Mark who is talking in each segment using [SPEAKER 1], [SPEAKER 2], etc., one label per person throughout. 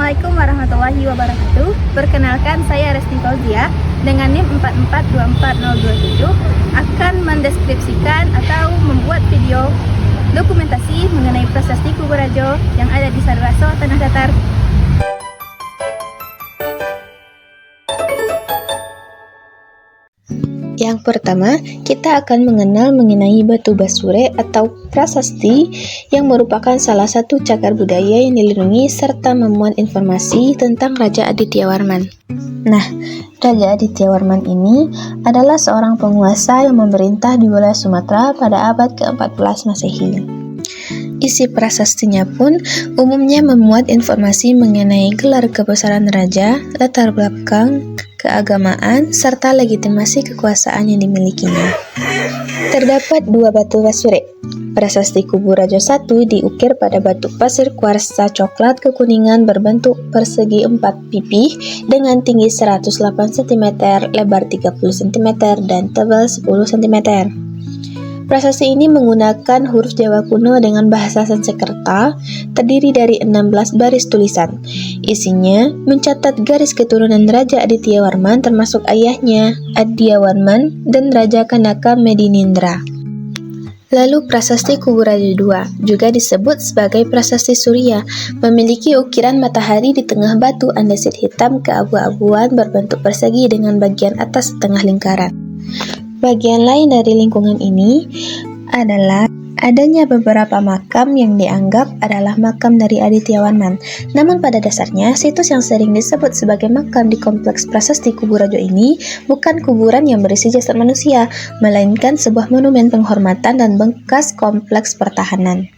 [SPEAKER 1] Assalamualaikum warahmatullahi wabarakatuh. Perkenalkan, saya Resti Fauzia dengan NIM 4424027 akan mendeskripsikan atau membuat video dokumentasi mengenai prasasti Kubur Rajo yang ada di Sadaraso, Tanah Datar.
[SPEAKER 2] Yang pertama, kita akan mengenal mengenai batu basure atau prasasti yang merupakan salah satu cagar budaya yang dilindungi serta memuat informasi tentang Raja Adityawarman. Nah, Raja Adityawarman ini adalah seorang penguasa yang memerintah di wilayah Sumatera pada abad ke-14 Masehi. Isi prasastinya pun umumnya memuat informasi mengenai gelar kebesaran raja, latar belakang keagamaan, serta legitimasi kekuasaan yang dimilikinya. Terdapat dua batu basure. Prasasti Kubur Rajo 1 diukir pada batu pasir kuarsa coklat kekuningan berbentuk persegi 4 pipih dengan tinggi 108 cm, lebar 30 cm, dan tebal 10 cm. Prasasti ini menggunakan huruf Jawa kuno dengan bahasa Sanskerta, terdiri dari 16 baris tulisan. Isinya mencatat garis keturunan Raja Adityawarman termasuk ayahnya, Adyawarman, dan Raja Kanaka Medinindra. Lalu prasasti Kubur Rajo 2 juga disebut sebagai prasasti Surya, memiliki ukiran matahari di tengah batu andesit hitam keabu-abuan berbentuk persegi dengan bagian atas setengah lingkaran. Bagian lain dari lingkungan ini adalah adanya beberapa makam yang dianggap adalah makam dari Adityawarman. Namun pada dasarnya, situs yang sering disebut sebagai makam di kompleks prasasti Kubur Rajo ini bukan kuburan yang berisi jasad manusia, melainkan sebuah monumen penghormatan dan bekas kompleks pertahanan.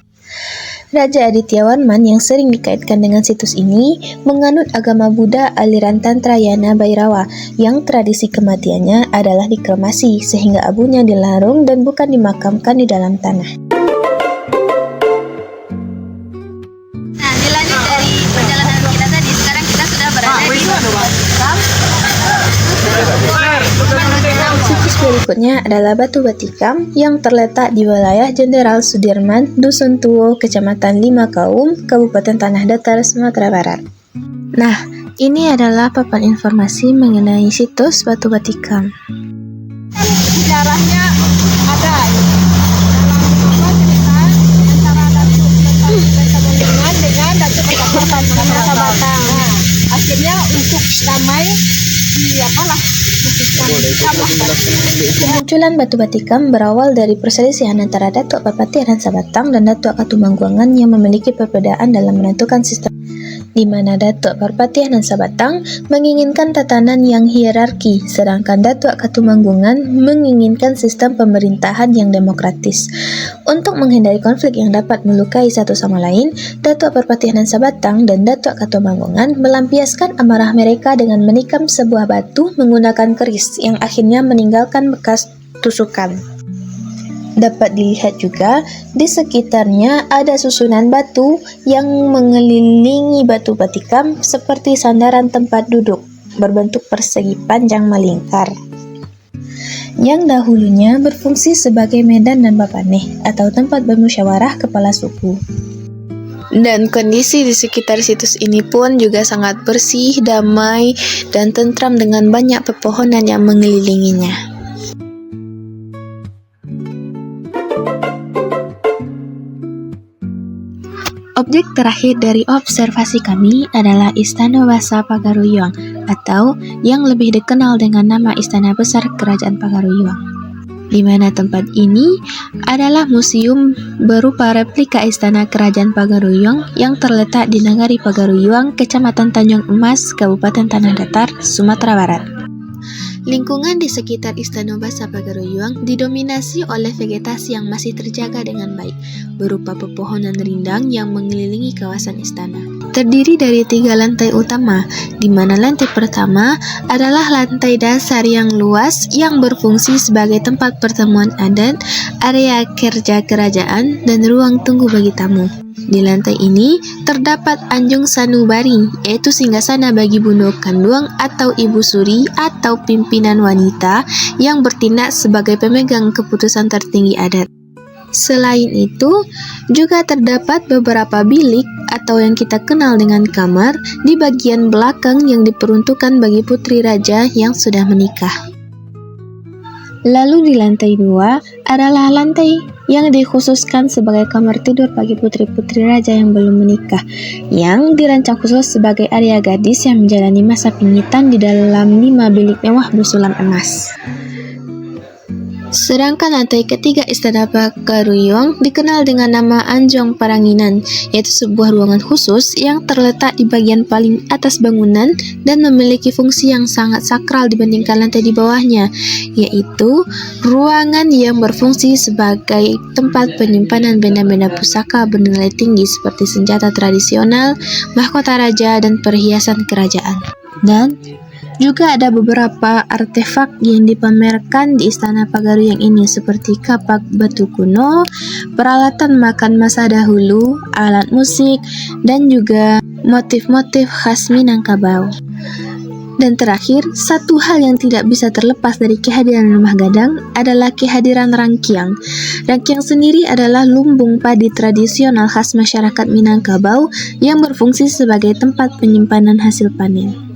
[SPEAKER 2] Raja Adityawarman yang sering dikaitkan dengan situs ini menganut agama Buddha aliran Tantra Yana Bhairava yang tradisi kematiannya adalah dikremasi sehingga abunya dilarung dan bukan dimakamkan di dalam tanah.
[SPEAKER 1] Nah, dilanjut dari perjalanan kita tadi, sekarang kita sudah berada di
[SPEAKER 2] Situs berikutnya adalah Batu Batikam yang terletak di wilayah Jenderal Sudirman, Dusun Tuo, Kecamatan Lima Kaum, Kabupaten Tanah Datar, Sumatera Barat. Nah, ini adalah papan informasi mengenai situs Batu Batikam.
[SPEAKER 3] Sejarahnya ada dalam cerita antara Datu Petambulingan dengan Datu Petambulingan Batang. Akhirnya untuk damai
[SPEAKER 2] Kemunculan Batu Batikam berawal dari perselisihan antara Datuk Parpati Hansa Batang dan Datuk Katumangguangan yang memiliki perbedaan dalam menentukan sistem, di mana Datuk Parpati Hansa Batang menginginkan tatanan yang hierarki, sedangkan Datuk Katumangguangan menginginkan sistem pemerintahan yang demokratis. Untuk menghindari konflik yang dapat melukai satu sama lain, Datuk Parpati Hansa Batang dan Datuk Katumangguangan melampiaskan amarah mereka dengan menikam sebuah batu menggunakan keris yang akhirnya meninggalkan bekas tusukan. Dapat dilihat juga di sekitarnya ada susunan batu yang mengelilingi Batu Batikam seperti sandaran tempat duduk berbentuk persegi panjang melingkar, yang dahulunya berfungsi sebagai medan dan bapaneh atau tempat bermusyawarah kepala suku. Dan kondisi di sekitar situs ini pun juga sangat bersih, damai, dan tentram dengan banyak pepohonan yang mengelilinginya. Objek terakhir dari observasi kami adalah Istana Wasa Pagaruyuang atau yang lebih dikenal dengan nama Istana Besar Kerajaan Pagaruyuang, di mana tempat ini adalah museum berupa replika Istana Kerajaan Pagaruyuang yang terletak di Nagari Pagaruyuang, Kecamatan Tanjung Emas, Kabupaten Tanah Datar, Sumatera Barat. Lingkungan di sekitar Istana Wasa Pagaruyuang didominasi oleh vegetasi yang masih terjaga dengan baik, berupa pepohonan rindang yang mengelilingi kawasan istana. Terdiri dari 3 lantai utama, di mana lantai pertama adalah lantai dasar yang luas yang berfungsi sebagai tempat pertemuan adat, area kerja kerajaan, dan ruang tunggu bagi tamu. Di lantai ini terdapat Anjung Sanubari, yaitu singgasana bagi Bunda Kanduang atau Ibu Suri atau pimpinan wanita yang bertindak sebagai pemegang keputusan tertinggi adat. Selain itu, juga terdapat beberapa bilik atau yang kita kenal dengan kamar di bagian belakang yang diperuntukkan bagi putri raja yang sudah menikah. Lalu di lantai 2 adalah lantai yang dikhususkan sebagai kamar tidur bagi putri-putri raja yang belum menikah, yang dirancang khusus sebagai area gadis yang menjalani masa pingitan di dalam 5 bilik mewah bersulam emas. Sedangkan lantai ketiga Istana Pagaruyung dikenal dengan nama Anjong Paranginan, yaitu sebuah ruangan khusus yang terletak di bagian paling atas bangunan dan memiliki fungsi yang sangat sakral dibandingkan lantai di bawahnya, yaitu ruangan yang berfungsi sebagai tempat penyimpanan benda-benda pusaka bernilai tinggi seperti senjata tradisional, mahkota raja, dan perhiasan kerajaan. Dan juga ada beberapa artefak yang dipamerkan di Istana Pagaruyung ini seperti kapak batu kuno, peralatan makan masa dahulu, alat musik, dan juga motif-motif khas Minangkabau. Dan terakhir, satu hal yang tidak bisa terlepas dari kehadiran Rumah Gadang adalah kehadiran rangkiang. Rangkiang sendiri adalah lumbung padi tradisional khas masyarakat Minangkabau yang berfungsi sebagai tempat penyimpanan hasil panen.